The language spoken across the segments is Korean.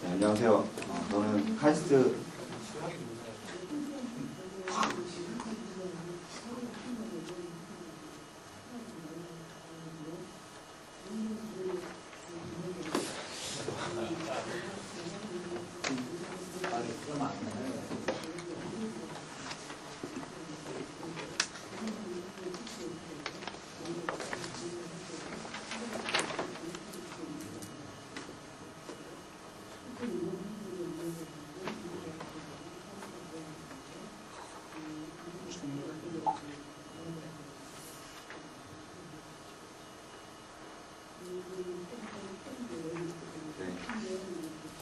네, 안녕하세요. 저는 카이스트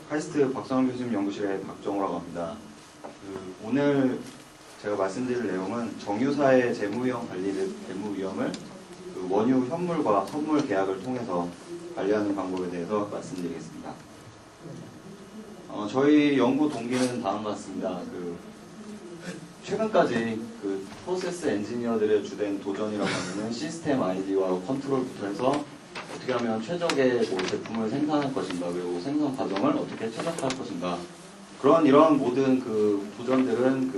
카이스트 박성훈 교수님 연구실의 박정우라고 합니다. 오늘 제가 말씀드릴 내용은 정유사의 재무위험 재무위험을 원유 현물과 선물 계약을 통해서 관리하는 방법에 대해서 말씀드리겠습니다. 저희 연구 동기는 다음과 같습니다. 최근까지 프로세스 엔지니어들의 주된 도전이라고 하면 시스템 아이디와 컨트롤부터 해서 어떻게 하면 최적의 제품을 생산할 것인가, 그리고 생산 과정을 어떻게 최적화할 것인가, 이러한 모든 도전들은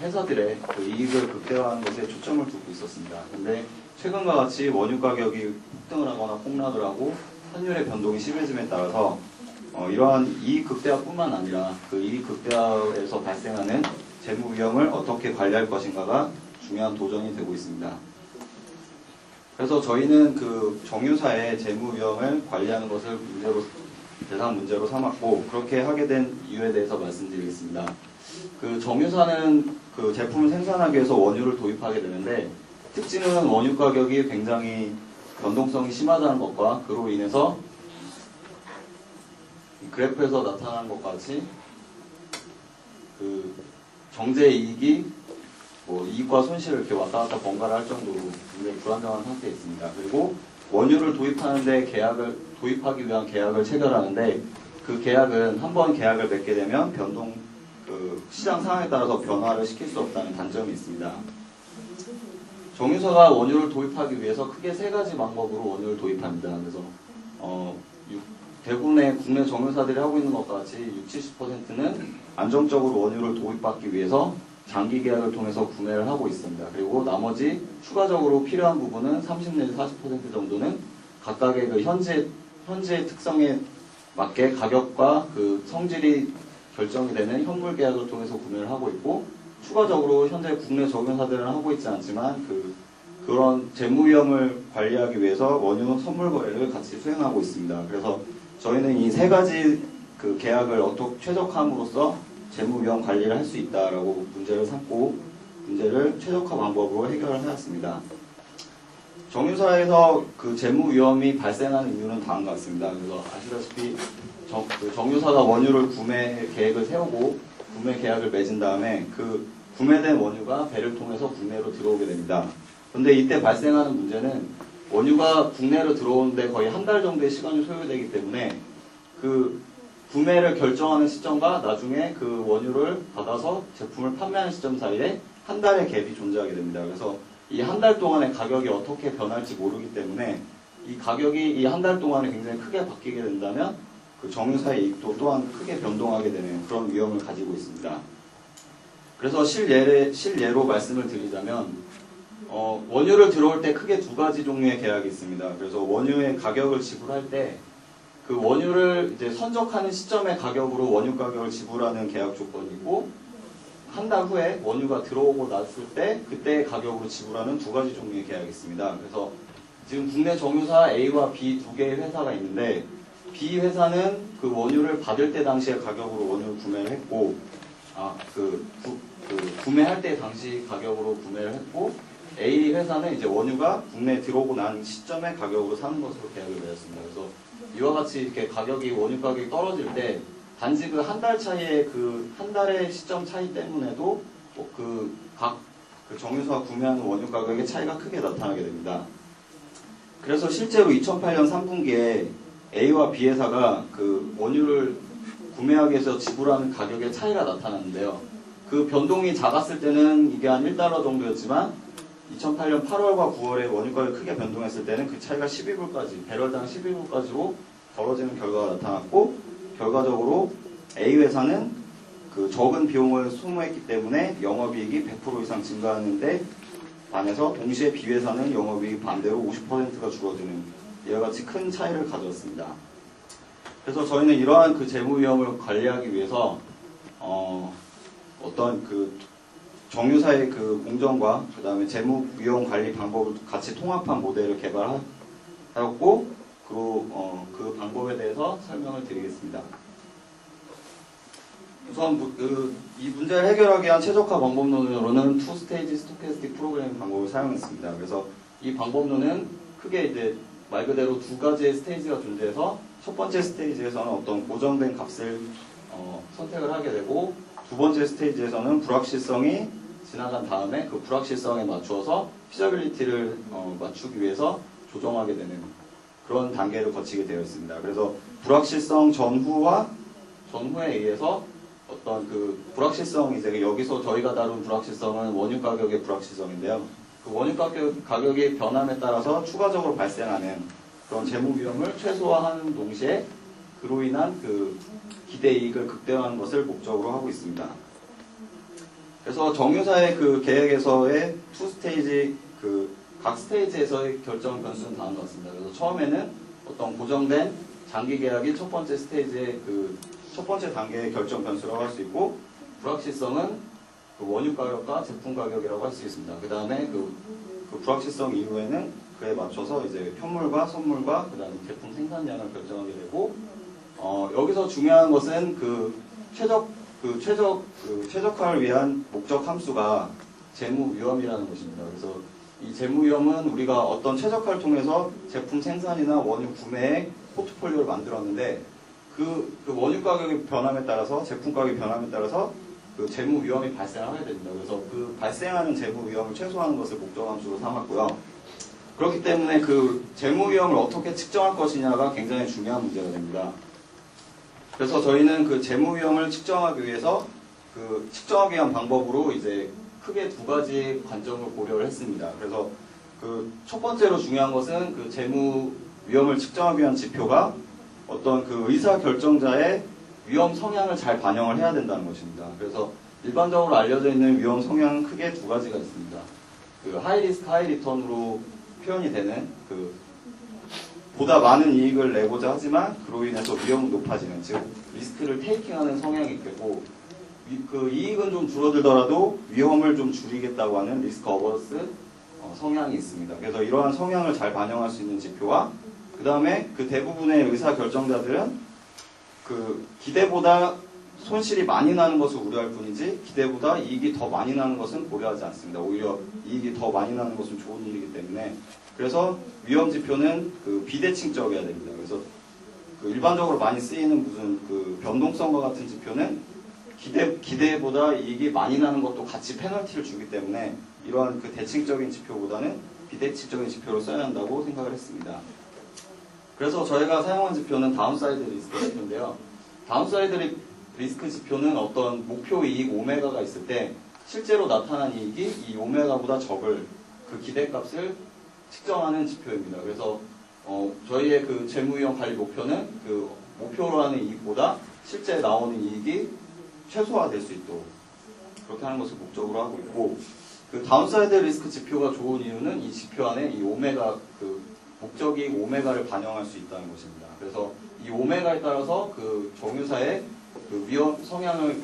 회사들의 이익을 극대화하는 것에 초점을 두고 있었습니다. 근데 최근과 같이 원유 가격이 폭등을 하거나 폭락을 하고 환율의 변동이 심해짐에 따라서 이러한 이익 극대화뿐만 아니라 이익 극대화에서 발생하는 재무 위험을 어떻게 관리할 것인가가 중요한 도전이 되고 있습니다. 그래서 저희는 정유사의 재무 위험을 관리하는 것을 대상 문제로 삼았고, 그렇게 하게 된 이유에 대해서 말씀드리겠습니다. 정유사는 제품을 생산하기 위해서 원유를 도입하게 되는데, 특징은 원유 가격이 굉장히 변동성이 심하다는 것과, 그로 인해서 그래프에서 나타난 것과 같이 정제 이익이 이익과 손실을 이렇게 왔다 갔다 번갈아 할 정도로 굉장히 불안정한 상태에 있습니다. 그리고 원유를 도입하기 위한 계약을 체결하는데, 그 계약은 한 번 계약을 맺게 되면 시장 상황에 따라서 변화를 시킬 수 없다는 단점이 있습니다. 정유사가 원유를 도입하기 위해서 크게 세 가지 방법으로 원유를 도입합니다. 그래서 대부분의 국내 정유사들이 하고 있는 것과 같이 60~70%는 안정적으로 원유를 도입받기 위해서 장기 계약을 통해서 구매를 하고 있습니다. 그리고 나머지 추가적으로 필요한 부분은 30~40% 정도는 각각의 현지의 특성에 맞게 가격과 성질이 결정이 되는 현물 계약을 통해서 구매를 하고 있고, 추가적으로 현재 국내 정유사들은 하고 있지 않지만 그런 재무 위험을 관리하기 위해서 원유 선물 거래를 같이 수행하고 있습니다. 그래서 저희는 이 세 가지 계약을 어떻게 최적화함으로써 재무 위험 관리를 할 수 있다라고 문제를 삼고, 문제를 최적화 방법으로 해결을 하였습니다. 정유사에서 재무 위험이 발생하는 이유는 다음과 같습니다. 그래서 아시다시피 정유사가 원유를 구매 계획을 세우고 구매 계약을 맺은 다음에 구매된 원유가 배를 통해서 국내로 들어오게 됩니다. 그런데 이때 발생하는 문제는 원유가 국내로 들어오는데 거의 한 달 정도의 시간이 소요되기 때문에 구매를 결정하는 시점과 나중에 원유를 받아서 제품을 판매하는 시점 사이에 한 달의 갭이 존재하게 됩니다. 그래서 이 한 달 동안의 가격이 어떻게 변할지 모르기 때문에 이 가격이 이 한 달 동안에 굉장히 크게 바뀌게 된다면 정유사의 이익도 또한 크게 변동하게 되는 그런 위험을 가지고 있습니다. 그래서 실예로 말씀을 드리자면 원유를 들어올 때 크게 두 가지 종류의 계약이 있습니다. 그래서 원유의 가격을 지불할 때 원유를 이제 선적하는 시점의 가격으로 원유 가격을 지불하는 계약 조건이 있고, 한 달 후에 원유가 들어오고 났을 때 그때의 가격으로 지불하는 두 가지 종류의 계약이 있습니다. 그래서 지금 국내 정유사 A와 B 두 개의 회사가 있는데, B 회사는 원유를 받을 때 당시의 가격으로 원유를 구매를 했고, 구매할 때 당시 가격으로 구매를 했고, A 회사는 이제 원유가 국내에 들어오고 난 시점의 가격으로 사는 것으로 계약을 맺었습니다. 그래서 이와 같이 이렇게 원유 가격이 떨어질 때 단지 한 달 차이의 한 달의 시점 차이 때문에도 각 정유사가 구매하는 원유 가격의 차이가 크게 나타나게 됩니다. 그래서 실제로 2008년 3분기에 A와 B 회사가 원유를 구매하기 위해서 지불하는 가격의 차이가 나타났는데요. 변동이 작았을 때는 이게 한 $1 정도였지만 2008년 8월과 9월에 원유 가격이 크게 변동했을 때는 그 차이가 12불까지, 배럴당 12불까지로 벌어지는 결과가 나타났고, 결과적으로 A 회사는 그 적은 비용을 소모했기 때문에 영업이익이 100% 이상 증가하는데 반해서 동시에 B 회사는 영업이익 반대로 50%가 줄어드는 이와 같이 큰 차이를 가졌습니다. 그래서 저희는 이러한 그 재무 위험을 관리하기 위해서 어떤 그 정유사의 그 공정과 그 다음에 재무 위험 관리 방법을 같이 통합한 모델을 개발하였고, 그리고 그 방법에 대해서 설명을 드리겠습니다. 우선 이 문제를 해결하기 위한 최적화 방법론으로는 투 스테이지 스토캐스틱 프로그래밍 방법을 사용했습니다. 그래서 이 방법론은 크게 이제 말 그대로 두 가지의 스테이지가 존재해서 첫 번째 스테이지에서는 어떤 고정된 값을 선택을 하게 되고, 두 번째 스테이지에서는 불확실성이 지나간 다음에 그 불확실성에 맞추어서 피저빌리티를 맞추기 위해서 조정하게 되는 그런 단계를 거치게 되어 있습니다. 그래서 불확실성 전후에 의해서 어떤 그 불확실성, 이제 여기서 저희가 다룬 불확실성은 원유 가격의 불확실성인데요. 그 원유 가격의 변함에 따라서 추가적으로 발생하는 그런 재무 위험을 최소화하는 동시에 그로 인한 그 기대 이익을 극대화하는 것을 목적으로 하고 있습니다. 그래서 정유사의 그 계획에서의 투 스테이지, 각 스테이지에서의 결정 변수는 다음과 같습니다. 그래서 처음에는 어떤 고정된 장기 계약이 첫 번째 스테이지의 첫 번째 단계의 결정 변수라고 할 수 있고, 불확실성은 그 원유 가격과 제품 가격이라고 할 수 있습니다. 그 다음에 그 불확실성 이후에는 그에 맞춰서 이제 현물과 선물과 그 다음에 제품 생산량을 결정하게 되고, 여기서 중요한 것은 최적화를 위한 목적 함수가 재무 위험이라는 것입니다. 그래서 이 재무 위험은 우리가 어떤 최적화를 통해서 제품 생산이나 원유 구매의 포트폴리오를 만들었는데, 그 원유 가격의 변함에 따라서, 제품 가격의 변함에 따라서 그 재무 위험이 발생하게 됩니다. 그래서 그 발생하는 재무 위험을 최소화하는 것을 목적 함수로 삼았고요. 그렇기 때문에 그 재무 위험을 어떻게 측정할 것이냐가 굉장히 중요한 문제가 됩니다. 그래서 저희는 그 재무 위험을 측정하기 위해서 측정하기 위한 방법으로 이제 크게 두 가지 관점을 고려를 했습니다. 그래서 그 첫 번째로 중요한 것은 그 재무 위험을 측정하기 위한 지표가 어떤 그 의사 결정자의 위험 성향을 잘 반영을 해야 된다는 것입니다. 그래서 일반적으로 알려져 있는 위험 성향은 크게 두 가지가 있습니다. 그 하이 리스크 하이 리턴으로 표현이 되는 보다 많은 이익을 내고자 하지만 그로 인해서 위험은 높아지는, 즉 리스크를 테이킹하는 성향이 있고, 그 이익은 좀 줄어들더라도 위험을 좀 줄이겠다고 하는 리스크 어버스 성향이 있습니다. 그래서 이러한 성향을 잘 반영할 수 있는 지표와, 그 다음에 그 대부분의 의사 결정자들은 그 기대보다 손실이 많이 나는 것을 우려할 뿐이지 기대보다 이익이 더 많이 나는 것은 고려하지 않습니다. 오히려 이익이 더 많이 나는 것은 좋은 일이기 때문에, 그래서 위험 지표는 그 비대칭적이어야 됩니다. 그래서 그 일반적으로 많이 쓰이는 무슨 그 변동성과 같은 지표는 기대보다 이익이 많이 나는 것도 같이 페널티를 주기 때문에 이러한 그 대칭적인 지표보다는 비대칭적인 지표를 써야 한다고 생각을 했습니다. 그래서 저희가 사용한 지표는 다운사이드 리스크 지표인데요. 다운사이드 리스크 지표는 어떤 목표 이익 오메가가 있을 때 실제로 나타난 이익이 이 오메가보다 적을 그 기대값을 측정하는 지표입니다. 그래서 저희의 그 재무위험 관리 목표는 그 목표로 하는 이익보다 실제 나오는 이익이 최소화될 수 있도록 그렇게 하는 것을 목적으로 하고 있고, 그 다운사이드 리스크 지표가 좋은 이유는 이 지표 안에 이 오메가 목적이익 오메가를 반영할 수 있다는 것입니다. 그래서 이 오메가에 따라서 그 정유사의 그 위험 성향을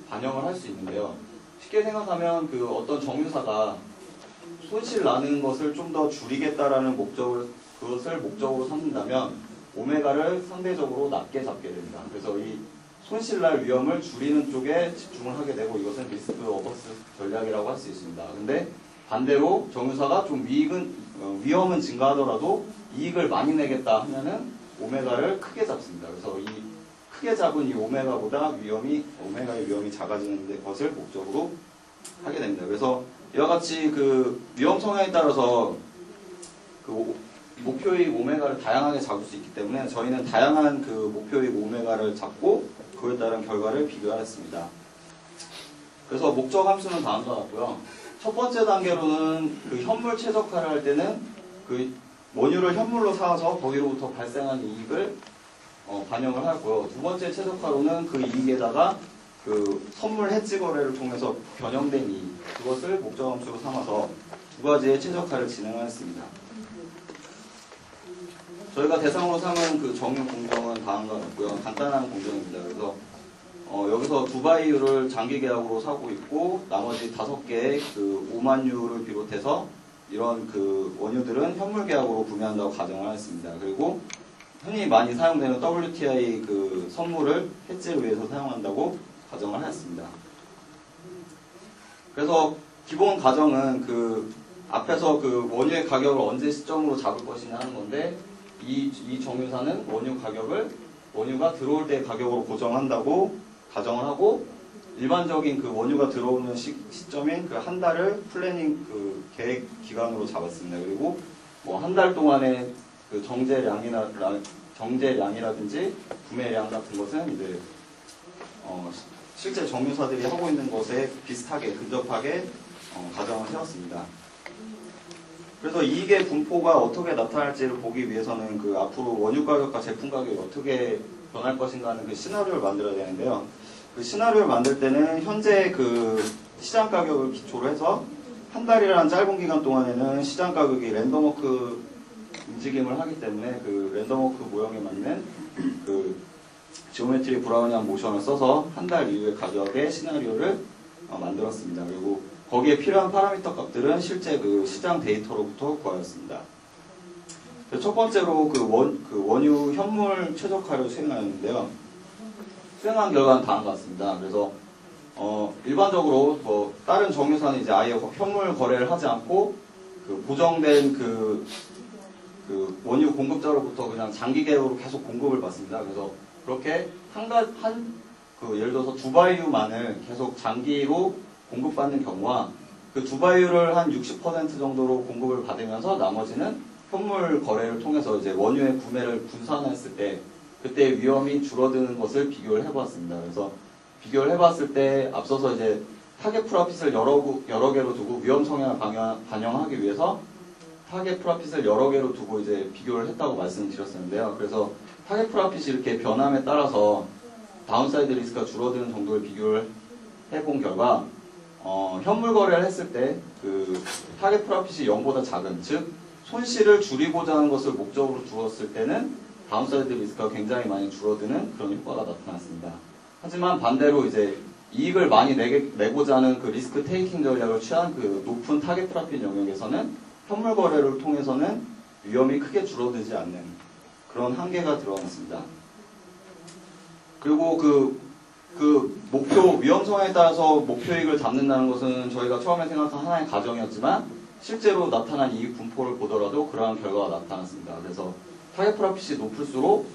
반영을 할 수 있는데요. 쉽게 생각하면 그 어떤 정유사가 손실 나는 것을 좀 더 줄이겠다라는 그것을 목적으로 삼는다면 오메가를 상대적으로 낮게 잡게 됩니다. 그래서 이 손실날 위험을 줄이는 쪽에 집중을 하게 되고, 이것은 리스크 어버스 전략이라고 할 수 있습니다. 근데 반대로 정유사가 좀 위험은 증가하더라도 이익을 많이 내겠다 하면은 오메가를 크게 잡습니다. 그래서 이 크게 잡은 이 오메가의 위험이 작아지는 것을 목적으로 하게 됩니다. 그래서 이와 같이 그 위험 성향에 따라서 그 목표이익 오메가를 다양하게 잡을 수 있기 때문에 저희는 다양한 그 목표이익 오메가를 잡고 그에 따른 결과를 비교하였습니다. 그래서 목적 함수는 다음과 같고요. 첫 번째 단계로는 그 현물 최적화를 할 때는 그 원유를 현물로 사서 거기로부터 발생한 이익을 반영을 하고요. 두 번째 최적화로는 그 이익에다가 그 선물 해지 거래를 통해서 변형된 이익, 그것을 목적 함수로 삼아서 두 가지의 최적화를 진행하였습니다. 저희가 대상으로 삼은 그 정유 공정은 다음과 같고요. 간단한 공정입니다. 그래서 여기서 두바이유를 장기 계약으로 사고 있고 나머지 5개의 그 5만 유를 비롯해서 이런 그 원유들은 현물 계약으로 구매한다고 가정을 하였습니다. 그리고 흔히 많이 사용되는 WTI 그 선물을 해지를 위해서 사용한다고 가정을 하였습니다. 그래서 기본 가정은 그 앞에서 그 원유의 가격을 언제 시점으로 잡을 것이냐 하는 건데 이 정유사는 원유 가격을 원유가 들어올 때 가격으로 고정한다고 가정을 하고 일반적인 그 원유가 들어오는 시점인 그 한 달을 플래닝 그 계획 기간으로 잡았습니다. 그리고 뭐 한 달 동안의 그 정제량이라든지 구매량 같은 것은 이제 실제 정유사들이 하고 있는 것에 비슷하게 근접하게 가정을 세웠습니다. 그래서 이익의 분포가 어떻게 나타날지를 보기 위해서는 그 앞으로 원유 가격과 제품 가격이 어떻게 변할 것인가 하는 그 시나리오를 만들어야 되는데요. 그 시나리오를 만들 때는 현재 그 시장 가격을 기초로 해서 한 달이라는 짧은 기간 동안에는 시장 가격이 랜덤워크 움직임을 하기 때문에 그 랜덤워크 모형에 맞는 그 지오메트리 브라우니안 모션을 써서 한 달 이후의 가격의 시나리오를 만들었습니다. 그리고 거기에 필요한 파라미터 값들은 실제 그 시장 데이터로부터 구하였습니다. 첫 번째로 그 원유 현물 최적화를 수행하였는데요. 수행한 결과는 다음과 같습니다. 그래서 일반적으로 뭐 다른 정유사는 이제 아예 현물 거래를 하지 않고 그 고정된 그 원유 공급자로부터 그냥 장기 계약으로 계속 공급을 받습니다. 그래서 그렇게 예를 들어서 두바이유만을 계속 장기로 공급받는 경우와 그 두바이유를 한 60% 정도로 공급을 받으면서 나머지는 현물 거래를 통해서 이제 원유의 구매를 분산했을 때 그때 위험이 줄어드는 것을 비교를 해봤습니다. 그래서 비교를 해봤을 때 앞서서 이제 타겟 프로핏을 여러 개로 두고 위험 성향을 반영하기 위해서 타겟 프로핏을 여러 개로 두고 이제 비교를 했다고 말씀드렸었는데요. 그래서 타겟 프로핏이 이렇게 변함에 따라서 다운사이드 리스크가 줄어드는 정도를 비교를 해본 결과 현물 거래를 했을 때 그 타겟 프로핏이 0보다 작은, 즉 손실을 줄이고자 하는 것을 목적으로 두었을 때는 다운사이드 리스크가 굉장히 많이 줄어드는 그런 효과가 나타났습니다. 하지만 반대로 이제 이익을 많이 내고자 하는 그 리스크 테이킹 전략을 취한 그 높은 타겟 프로핏 영역에서는 현물 거래를 통해서는 위험이 크게 줄어들지 않는 그런 한계가 드러났습니다. 그리고 그 목표 위험 성향에 따라서 목표이익을 잡는다는 것은 저희가 처음에 생각한 하나의 가정이었지만 실제로 나타난 이익 분포를 보더라도 그러한 결과가 나타났습니다. 그래서 타겟 프로핏이 높을수록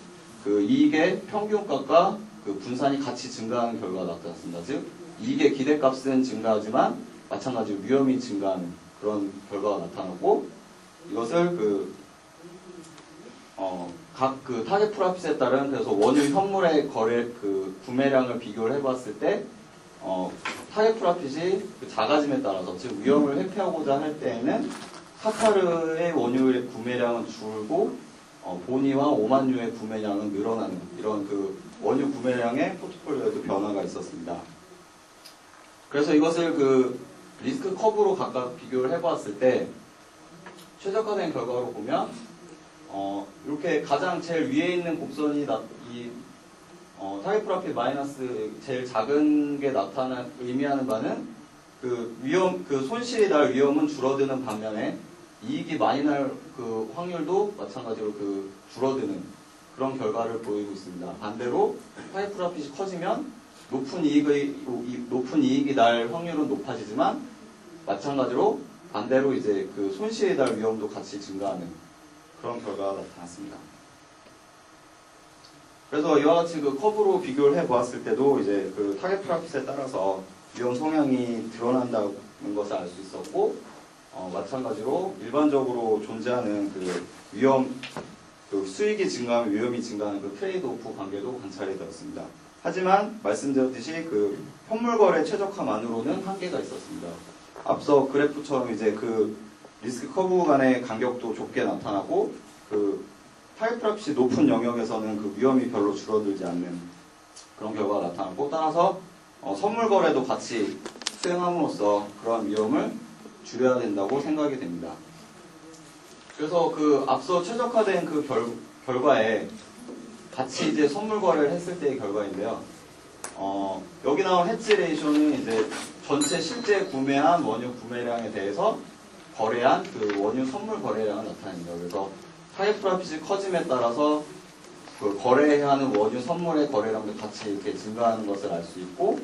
그 이익의 평균값과 그 분산이 같이 증가하는 결과가 나타났습니다. 즉 이익의 기대값은 증가하지만 마찬가지로 위험이 증가하는 그런 결과가 나타났고 이것을 각 그 타겟 프로핏에 따른 그래서 원유 현물의 거래 그 구매량을 비교를 해봤을 때 타겟 프로핏이 그 작아짐에 따라서 즉 위험을 회피하고자 할 때에는 카타르의 원유의 구매량은 줄고 보니와 오만유의 구매량은 늘어나는 이런 그 원유 구매량의 포트폴리오에도 변화가 있었습니다. 그래서 이것을 그 리스크 커브로 각각 비교를 해봤을 때 최적화된 결과로 보면 이렇게 가장 제일 위에 있는 곡선이 타겟 프로핏 마이너스 제일 작은 게 의미하는 바는 그 손실이 날 위험은 줄어드는 반면에 이익이 많이 날 그 확률도 마찬가지로 그 줄어드는 그런 결과를 보이고 있습니다. 반대로 타겟 프로핏이 커지면 높은 이익이 날 확률은 높아지지만 마찬가지로 반대로 이제 그 손실이 날 위험도 같이 증가하는 그런 결과가 나타났습니다. 그래서 이와 같이 그 커브로 비교를 해보았을 때도 이제 그 타겟 프로핏에 따라서 위험 성향이 드러난다는 것을 알 수 있었고, 마찬가지로 일반적으로 존재하는 그 수익이 증가하면 위험이 증가하는 그 트레이드 오프 관계도 관찰이 되었습니다. 하지만 말씀드렸듯이 그 현물 거래 최적화만으로는 한계가 있었습니다. 앞서 그래프처럼 이제 그 리스크 커브 간의 간격도 좁게 나타나고 그 타겟 프로핏이 높은 영역에서는 그 위험이 별로 줄어들지 않는 그런 결과가 나타났고, 따라서 선물 거래도 같이 수행함으로써 그러한 위험을 줄여야 된다고 생각이 됩니다. 그래서 그 앞서 최적화된 그 결과에 같이 이제 선물 거래를 했을 때의 결과인데요. 여기 나온 해지 레이쇼는 이제 전체 실제 구매한 원유 구매량에 대해서 거래한 그 원유 선물 거래량을 나타냅니다. 그래서 타겟 프로핏이 커짐에 따라서 그 거래하는 원유 선물의 거래량도 같이 이렇게 증가하는 것을 알 수 있고,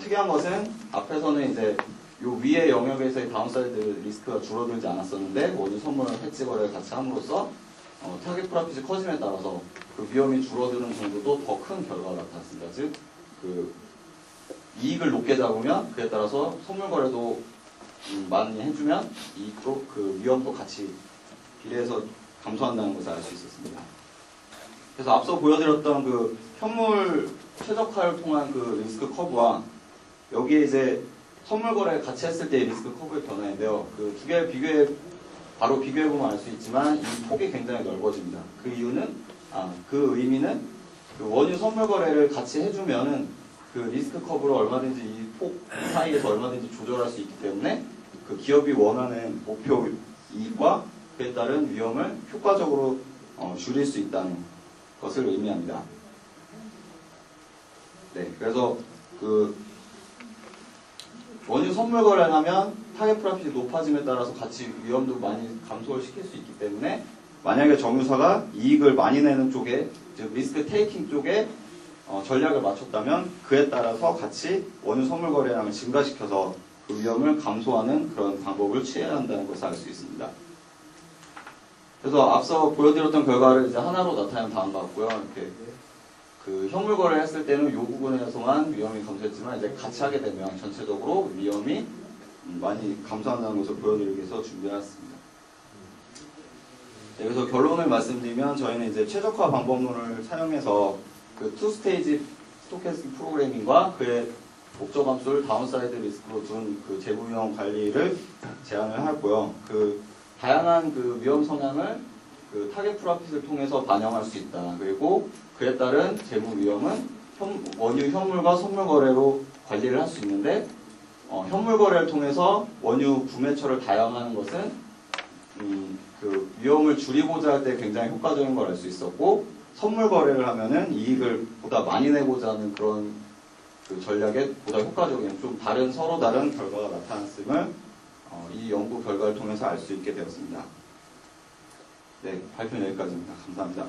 특이한 것은 앞에서는 이제 요 위의 영역에서의 다운사이드 리스크가 줄어들지 않았었는데 원유 선물을 해지 거래를 같이 함으로써 타겟 프로핏이 커짐에 따라서 그 위험이 줄어드는 정도도 더 큰 결과가 나타났습니다. 즉, 그 이익을 높게 잡으면 그에 따라서 선물 거래도 많이 해주면 이익도 그 위험도 같이 비례해서 감소한다는 것을 알 수 있었습니다. 그래서 앞서 보여드렸던 그 현물 최적화를 통한 그 리스크 커브와 여기에 이제 선물 거래를 같이 했을 때의 리스크 커브의 변화인데요. 그 두 개를 바로 비교해보면 알 수 있지만 이 폭이 굉장히 넓어집니다. 그 이유는, 그 의미는 그 원유 선물 거래를 같이 해주면은 그 리스크 커브를 얼마든지 이 폭 사이에서 얼마든지 조절할 수 있기 때문에 그 기업이 원하는 목표 이익과 그에 따른 위험을 효과적으로 줄일 수 있다는 것을 의미합니다. 네, 그래서 그 원유 선물 거래를 하면 타겟 프로핏이 높아짐에 따라서 같이 위험도 많이 감소를 시킬 수 있기 때문에 만약에 정유사가 이익을 많이 내는 쪽에, 즉 리스크 테이킹 쪽에 전략을 맞췄다면 그에 따라서 같이 원유 선물 거래량을 증가시켜서 그 위험을 감소하는 그런 방법을 취해야 한다는 것을 알 수 있습니다. 그래서 앞서 보여드렸던 결과를 이제 하나로 나타내면 다음과 같고요. 이렇게 그 현물 거래를 했을 때는 이 부분에서만 위험이 감소했지만 이제 같이 하게 되면 전체적으로 위험이 많이 감소한다는 것을 보여드리기 위해서 준비해왔습니다. 네, 그래서 결론을 말씀드리면 저희는 이제 최적화 방법론을 사용해서 그 투스테이지 스토캐스틱 프로그래밍과 그의 목적 함수를 다운사이드 리스크로 둔 그 재무 위험 관리를 제안을 하고요. 그 다양한 그 위험 성향을 그 타겟 프로핏을 통해서 반영할 수 있다. 그리고 그에 따른 재무 위험은 원유 현물과 선물 거래로 관리를 할 수 있는데, 현물 거래를 통해서 원유 구매처를 다양화하는 것은 그 위험을 줄이고자 할 때 굉장히 효과적인 걸 알 수 있었고, 선물 거래를 하면은 이익을 보다 많이 내고자 하는 그런 그 전략에 보다 효과적인 좀 서로 다른 결과가 나타났음을 이 연구 결과를 통해서 알 수 있게 되었습니다. 네, 발표는 여기까지입니다. 감사합니다.